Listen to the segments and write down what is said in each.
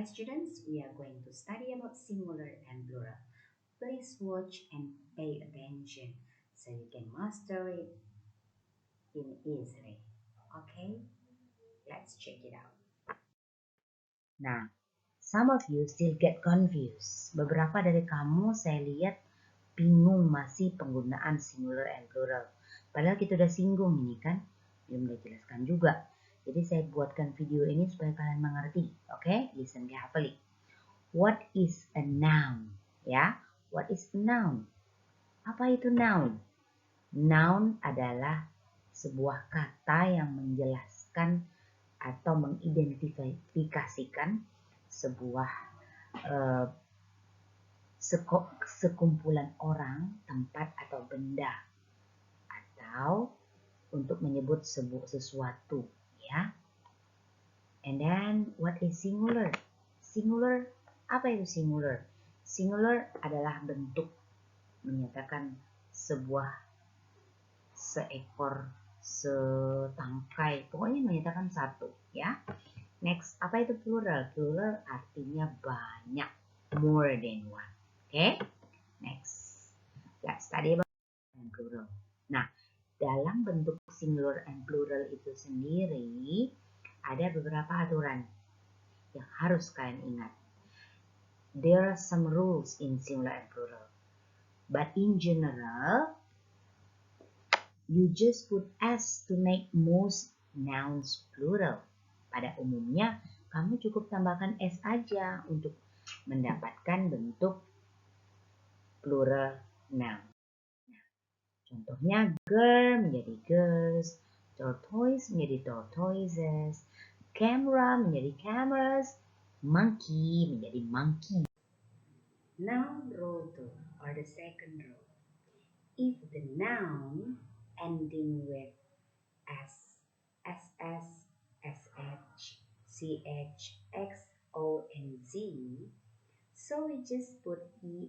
Alright students, we are going to study about singular and plural. Please watch and pay attention so you can master it in easily. Okay, let's check it out. Nah, some of you still get confused. Beberapa dari kamu saya lihat bingung masih penggunaan singular and plural. Padahal kita udah singgung ini kan, belum dijelaskan juga. Jadi saya buatkan video ini supaya kalian mengerti. Oke, listen carefully. What is a noun? Ya, what is a noun? Apa itu noun? Noun adalah sebuah kata yang menjelaskan atau mengidentifikasikan sebuah sekumpulan orang, tempat atau benda, atau untuk menyebut sesuatu, ya. And then what is singular? Singular, apa itu singular? Singular adalah bentuk menyatakan sebuah seekor, setangkai, pokoknya menyatakan satu, ya. Next, apa itu plural? Plural artinya banyak, more than one. Okay, next, let's study about plural. Nah, dalam bentuk singular and plural itu sendiri ada beberapa aturan yang harus kalian ingat. There are some rules in singular and plural, but in general, you just put s to make most nouns plural. Pada umumnya, kamu cukup tambahkan s aja untuk mendapatkan bentuk plural noun. Contohnya, girl menjadi girls, tortoise menjadi tortoises, camera menjadi cameras, monkey menjadi monkey. Now rule 2 or the second rule. If the noun ending with s, ss, sh, ch, x, o, and z, so we just put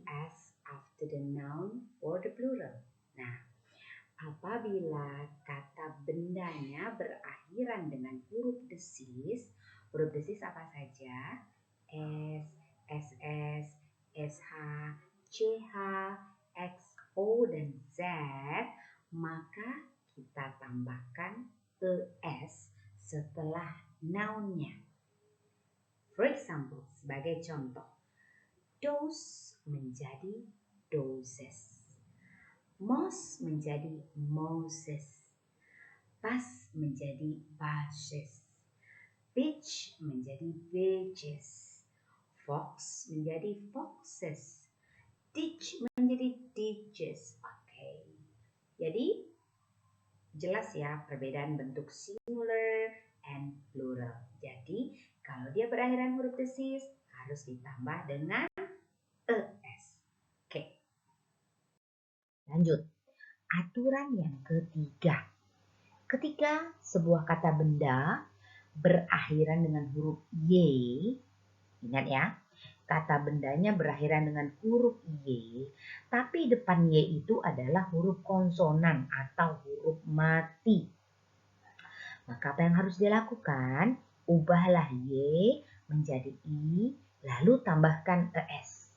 es after the noun or the plural. Nah, apabila kata bendanya berakhiran dengan huruf desis apa saja? S, ss, sh, ch, x, o, dan z, maka kita tambahkan es setelah nounnya. For example, sebagai contoh, dose menjadi doses, mouse menjadi mouses, bus menjadi buses, beach menjadi beaches, fox menjadi foxes, ditch menjadi ditches. Oke. Jadi jelas ya perbedaan bentuk singular and plural. Jadi kalau dia berakhiran huruf desis harus ditambah dengan es. Oke. Lanjut, aturan yang ketiga. Ketika sebuah kata benda berakhiran dengan huruf y, ingat ya, kata bendanya berakhiran dengan huruf y, tapi depan y itu adalah huruf konsonan atau huruf mati. Maka apa yang harus dilakukan? Ubahlah y menjadi i, lalu tambahkan es.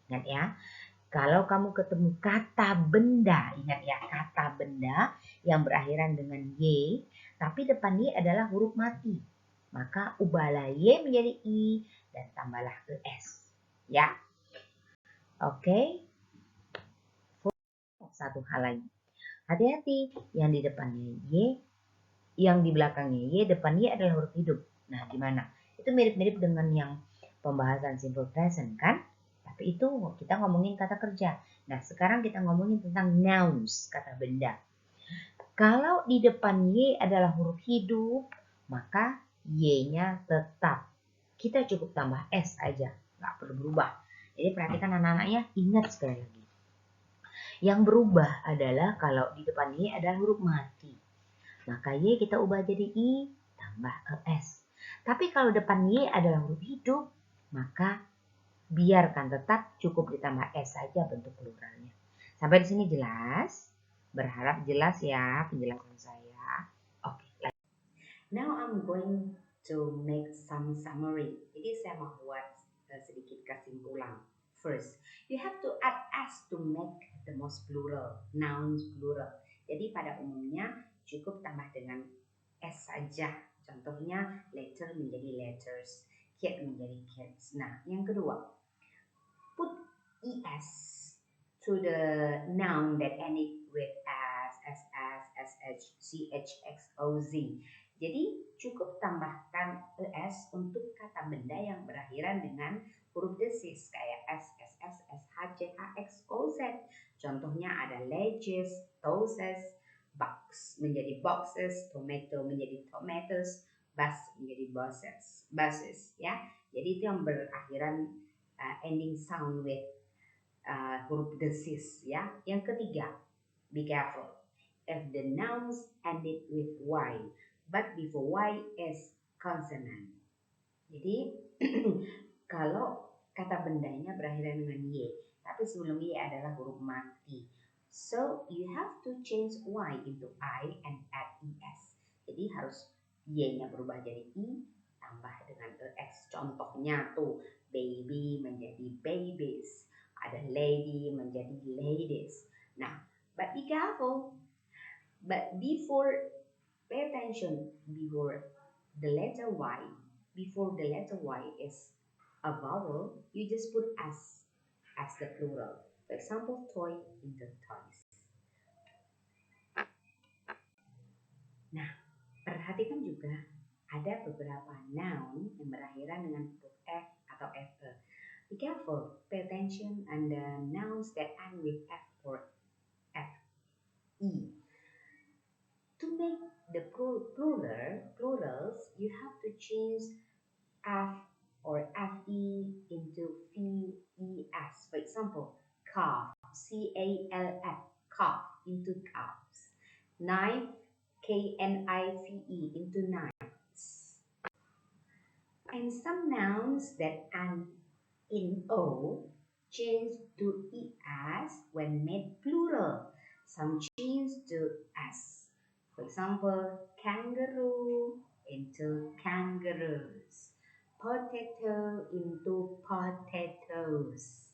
Ingat ya, kalau kamu ketemu kata benda, ingat ya, kata benda yang berakhiran dengan y, tapi depan y adalah huruf mati. Maka ubahlah y menjadi i dan tambahlah es. Ya, oke. Satu hal lagi, hati-hati yang di depannya y, yang di belakangnya y, depan y adalah huruf hidup. Nah, gimana? Itu mirip-mirip dengan yang pembahasan simple present kan? Tapi itu kita ngomongin kata kerja. Nah, sekarang kita ngomongin tentang nouns, kata benda. Kalau di depan y adalah huruf hidup, maka y-nya tetap. Kita cukup tambah s aja, nggak perlu berubah. Jadi perhatikan anak-anaknya, ingat sekali lagi. Yang berubah adalah kalau di depan y adalah huruf mati. Maka y kita ubah jadi i, tambah es. Tapi kalau depan y adalah huruf hidup, maka biarkan tetap cukup ditambah s saja bentuk pluralnya. Sampai di sini jelas? Berharap jelas ya penjelasan saya. Oke. Now I'm going to make some summary. Jadi saya mau buat sedikit kesimpulan. First, you have to add s to make the most plural, nouns plural. Jadi pada umumnya cukup tambah dengan s saja. Contohnya letter menjadi letters, cat menjadi cats. Nah, yang kedua, put es to the noun that ended with s, sh, ch, x, o, z. Jadi cukup tambahkan es untuk kata benda yang berakhiran dengan huruf desis kayak s, ss, sh, ch, x, o, z. Contohnya ada ledges, toes, box menjadi boxes, tomato menjadi tomatoes, bus menjadi buses ya. Jadi itu yang berakhiran ending sound with huruf desis ya. Yang ketiga, be careful if the nouns ended with y, but before y is consonant. Jadi kalau kata bendanya berakhiran dengan y, tapi sebelum y adalah huruf mati. So you have to change y into I and add es. Jadi harus y-nya berubah jadi i tambah dengan ex. Contohnya tuh baby menjadi babies, ada lady menjadi ladies. Nah, but be careful. But pay attention before the letter y. Before the letter y is a vowel, you just put s as the plural. For example, toy into toys. Nah, perhatikan juga ada beberapa noun yang berakhiran dengan huruf f atau fe. Be careful, pay attention on the nouns that end with f or fe. To make the plurals, you have to change f or fe into ves. For example, calf, calf, calf into calves. Knife, knife into knives. And some nouns that end in o change to es when made plural. Some change to s. For example, kangaroo into kangaroos, potato into potatoes.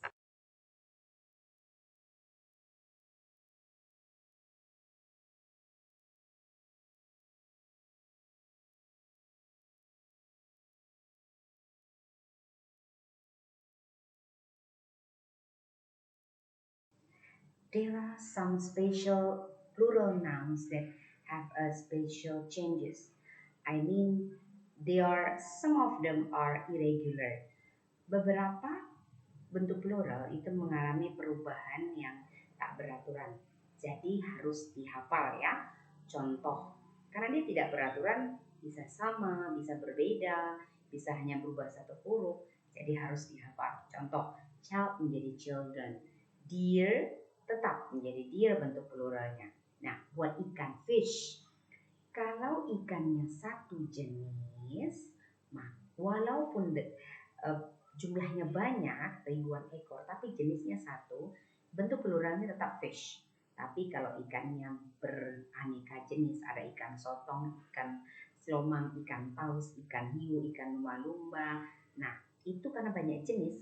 There are some special plural nouns that have a special changes. I mean, some of them are irregular. Beberapa bentuk plural itu mengalami perubahan yang tak beraturan. Jadi harus dihafal ya. Contoh, karena dia tidak beraturan, bisa sama, bisa berbeda, bisa hanya berubah satu huruf. Jadi harus dihafal. Contoh, child menjadi children. Deer tetap menjadi deer bentuk pluralnya. Nah, buat ikan fish, kalau ikannya satu jenis, walaupun jumlahnya banyak, ribuan ekor, tapi jenisnya satu, bentuk pluralnya tetap fish. Tapi kalau ikannya beraneka jenis, ada ikan sotong, ikan selomang, ikan paus, ikan hiu, ikan lumba-lumba. Nah, itu karena banyak jenis,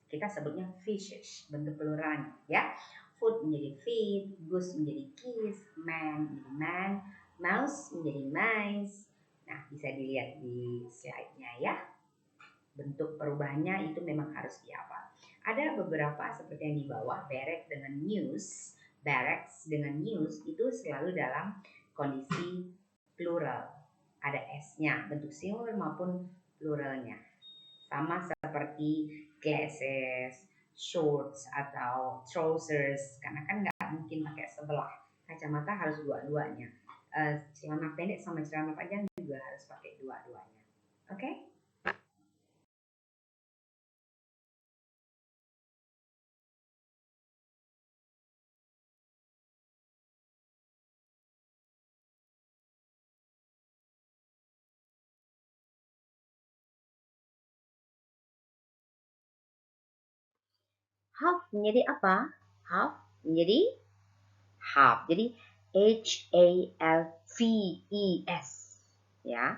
kita sebutnya fishes, bentuk pluralnya ya. Food menjadi feed, goose menjadi geese, man menjadi man, mouse menjadi mice. Nah, bisa dilihat di slide-nya ya. Bentuk perubahannya itu memang harus dihafal. Ada beberapa seperti yang di bawah, barrack dengan news, barracks dengan news itu selalu dalam kondisi plural. Ada s-nya, bentuk singular maupun pluralnya. Sama seperti glasses, shorts atau trousers, karena kan nggak mungkin pakai sebelah. Kacamata harus dua-duanya. Celana pendek sama celana panjang juga harus pakai dua-duanya. Oke? Half menjadi apa? Half menjadi half. Jadi Halves ya.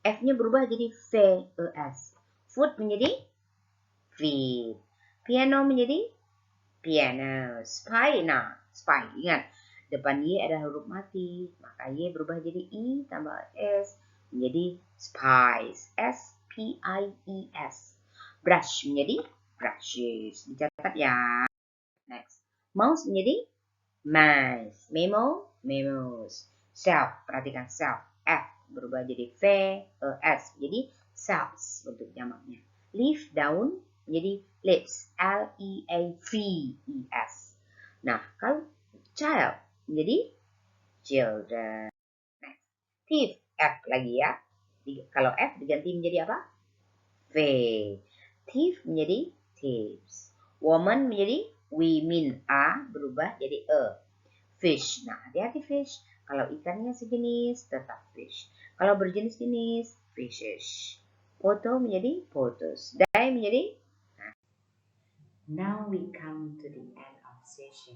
F-nya berubah jadi V-E-S. Food menjadi feed. Piano menjadi piano. Spy, nah, spy, ingat. Depan Y ada huruf mati, maka Y berubah jadi I tambah S menjadi spies. S-P-I-E-S. Brush menjadi brushes. Dicatat ya. Next. Mouse menjadi mice. Memo, memos. Self, perhatikan self. F berubah jadi V, E, S. Jadi selves bentuk jamaknya. Leaf, daun, menjadi leaves. L-E-A-V-E-S. Nah, kalau child menjadi children. Next. Thief, F lagi ya. Kalau F diganti menjadi apa? V. Thief menjadi thieves. Woman menjadi women. A berubah jadi E. Fish. Nah, hati-hati fish. Kalau ikannya sejenis, tetap fish. Kalau berjenis-jenis, fishes. Photo menjadi photos. Die menjadi. Now we come to the end of session.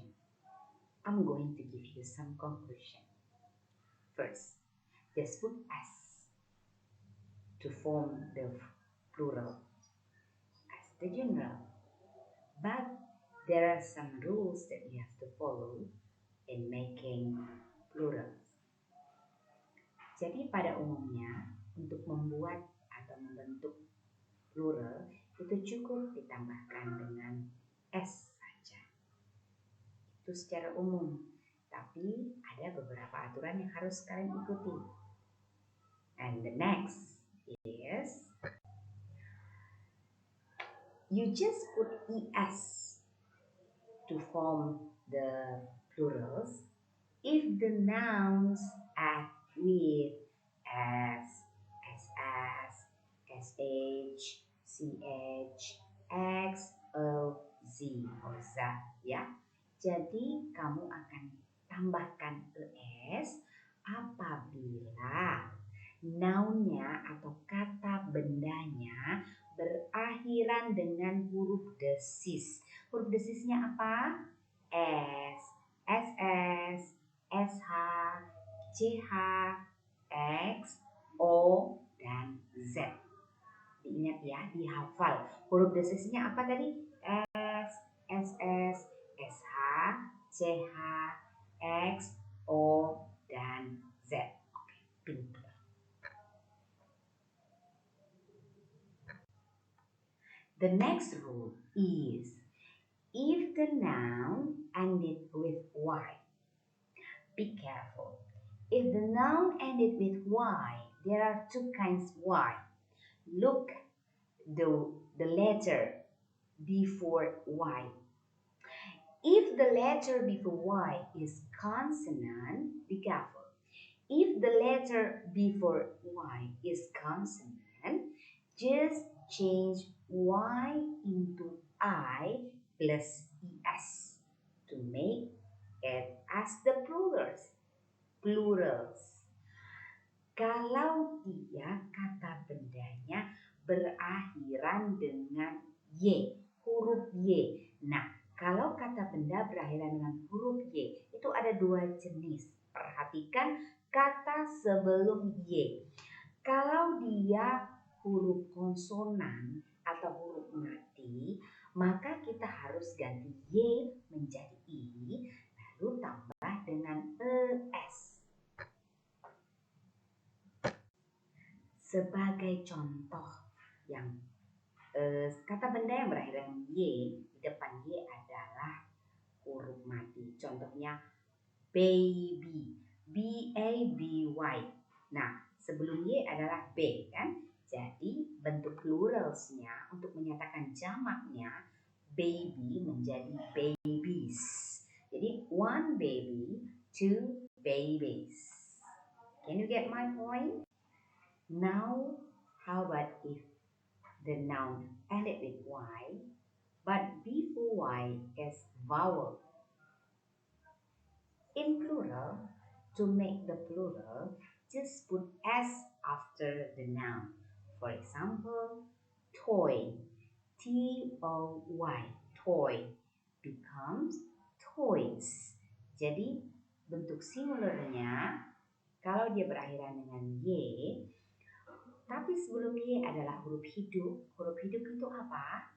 I'm going to give you some conclusion. First, just put S to form the plural as the general. But there are some rules that you have to follow in making plurals. Jadi pada umumnya untuk membuat atau membentuk plural itu cukup ditambahkan dengan S saja. Itu secara umum. Tapi ada beberapa aturan yang harus kalian ikuti. And the next is you just put ES to form the plurals if the nouns add with S, SS, SH, CH, X, O, Z, or Z, ya. Jadi kamu akan tambahkan ES apabila nounnya atau kata bendanya berakhiran dengan huruf desis. Huruf desisnya apa? S, SS, SH, CH, X, O, dan Z. Diingat ya, dihafal. Huruf desisnya apa tadi? S, SS, SH, CH, X, O, dan Z. Oke, pintar. The next rule is if the noun ended with Y, be careful. If the noun ended with Y, there are two kinds Y. Look the letter before Y. If the letter before Y is consonant, be careful. If the letter before Y is consonant, just change Y into I plus ES to make it as the plurals. Kalau dia kata bendanya berakhiran dengan Y, huruf Y. Nah, kalau kata benda berakhiran dengan huruf Y, itu ada dua jenis. Perhatikan kata sebelum Y. Kalau dia huruf konsonan atau huruf mati, maka kita harus ganti Y menjadi I, lalu tambah dengan ES. Sebagai contoh yang kata benda yang berakhir dengan Y, di depan Y adalah huruf mati. Contohnya baby, B-A-B-Y. Nah, sebelum Y adalah B kan? Jadi bentuk pluralsnya untuk menyatakan jamaknya baby menjadi babies. Jadi one baby, two babies. Can you get my point? Now, how about if the noun ended with Y, but before Y is vowel? In plural, to make the plural, just put S after the noun. For example, toy, T-O-Y, toy, becomes toys. Jadi, bentuk singularnya, kalau dia berakhiran dengan Y, Tapi sebelum Y adalah huruf hidup. Huruf hidup itu apa?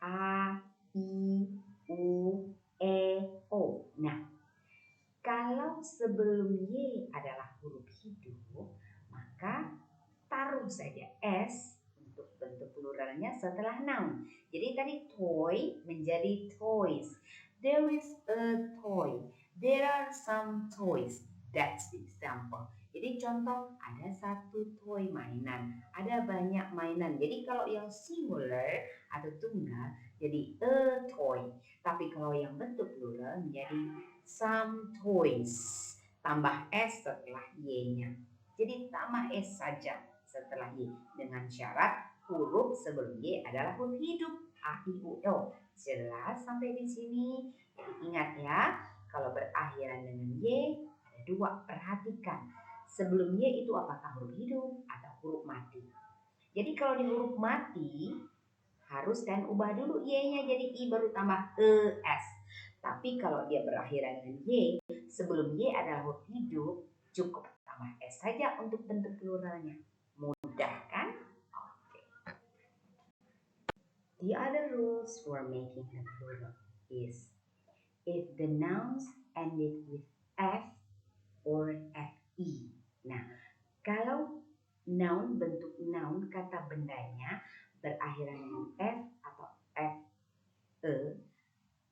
A, I, U, E, O. Nah, kalau sebelum Y adalah huruf hidup, maka taruh saja S untuk bentuk pluralnya setelah noun. Jadi tadi toy menjadi toys. There is a toy. There are some toys. That's the example. Jadi contoh, ada satu toy mainan, ada banyak mainan. Jadi kalau yang singular atau tunggal jadi a toy. Tapi kalau yang bentuk plural menjadi some toys. Tambah S setelah Y-nya. Jadi tambah S saja setelah Y dengan syarat huruf sebelum Y adalah huruf hidup A, I, U, E. Jelas sampai di sini? Jadi ingat ya, kalau berakhiran dengan Y ada dua, perhatikan. Sebelum Y itu apakah huruf hidup atau huruf mati? Jadi kalau di huruf mati harus kan ubah dulu Y-nya jadi I baru tambah ES. Tapi kalau dia berakhiran dengan Y, sebelum Y adalah huruf hidup, cukup tambah S saja untuk bentuk pluralnya. Mudah kan? Oke. The other rules for making a plural is if the nouns ended with F or FE. Nah, kalau noun, bentuk noun, kata bendanya berakhiran dengan F atau FE.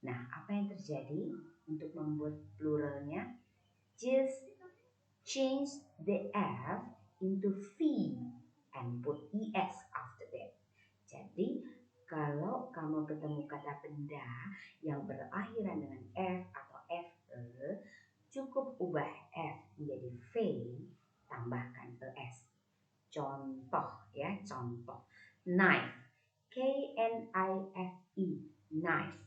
Nah, apa yang terjadi untuk membuat pluralnya? Just change the F into V and put ES after that. Jadi, kalau kamu ketemu kata benda yang berakhiran dengan F atau FE, cukup ubah F menjadi V, tambahkan ES. Contoh ya, contoh. Knife, K-N-I-F-E, knife.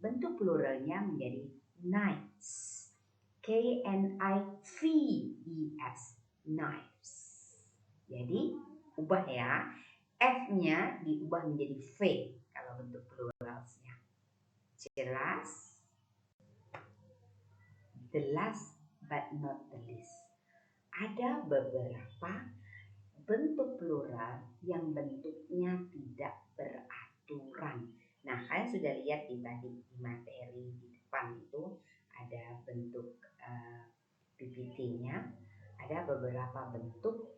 Bentuk pluralnya menjadi knives, K-N-I-V-E-S, knives. Jadi ubah ya, F-nya diubah menjadi V kalau bentuk pluralnya. Jelas? The last but not the least, ada beberapa bentuk plural yang bentuknya tidak beraturan. Nah, kalian sudah lihat di materi di depan itu ada bentuk PPT-nya, ada beberapa bentuk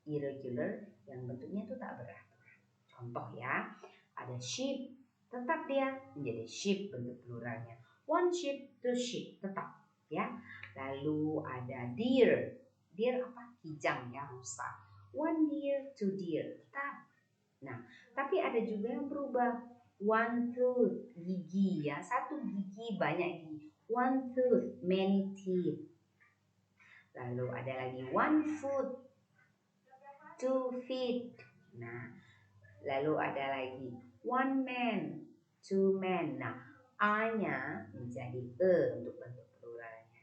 irregular yang bentuknya itu tak beraturan. Contoh ya, ada sheep, tetap dia menjadi sheep bentuk pluralnya. One sheep, two sheep, tetap ya. Lalu ada deer, deer apa? Kijang ya, rusa. One deer, two deer, tetap. Nah, tapi ada juga yang berubah. One tooth, gigi ya, satu gigi banyak gigi. One tooth, many teeth. Lalu ada lagi one foot, 2 feet. Nah, lalu ada lagi one man, 2 men. Nah, A-nya menjadi E untuk bentuk pluralnya.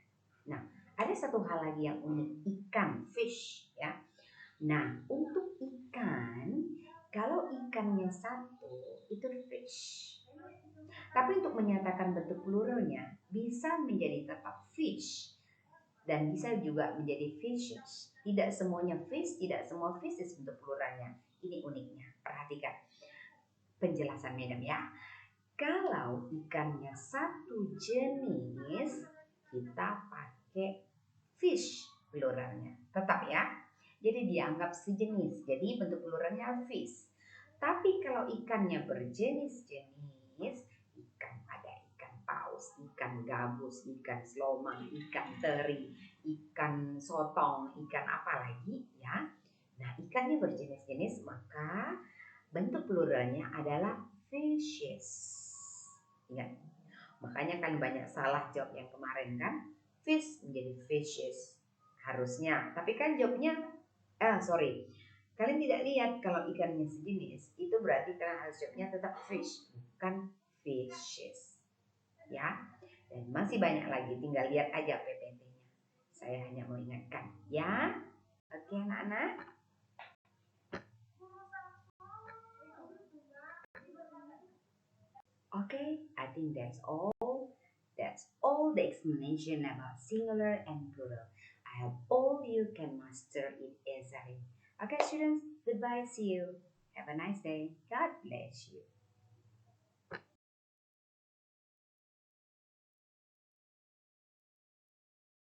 Nah, ada satu hal lagi yang unik, ikan, fish ya. Nah, untuk ikan, kalau ikannya satu itu fish. Tapi untuk menyatakan bentuk pluralnya bisa menjadi tetap fish dan bisa juga menjadi fishes. Tidak semuanya fish, tidak semua fishes bentuk pluralnya. Ini uniknya. Perhatikan penjelasan Madam ya. Kalau ikannya satu jenis, kita pakai fish pluralnya. Tetap ya. Jadi dianggap sejenis. Jadi bentuk pluralnya fish. Tapi kalau ikannya berjenis-jenis, ikan ada ikan paus, ikan gabus, ikan selomang, ikan teri, ikan sotong, ikan apa lagi ya. Nah, ikannya berjenis-jenis, maka bentuk pluralnya adalah fishes. Ingat, makanya kan banyak salah jawab yang kemarin kan. Fish menjadi fishes harusnya. Tapi kan jawabnya, kalian tidak lihat kalau ikannya sejenis, itu berarti kalian harus jawabnya tetap fish, bukan fishes. Ya, dan masih banyak lagi, tinggal lihat aja PPT-nya. Saya hanya mau ingatkan, ya. Oke, anak-anak. Okay, I think that's all. That's all the explanation about singular and plural. I hope all you can master it easily. Okay, students, goodbye. See you. Have a nice day. God bless you.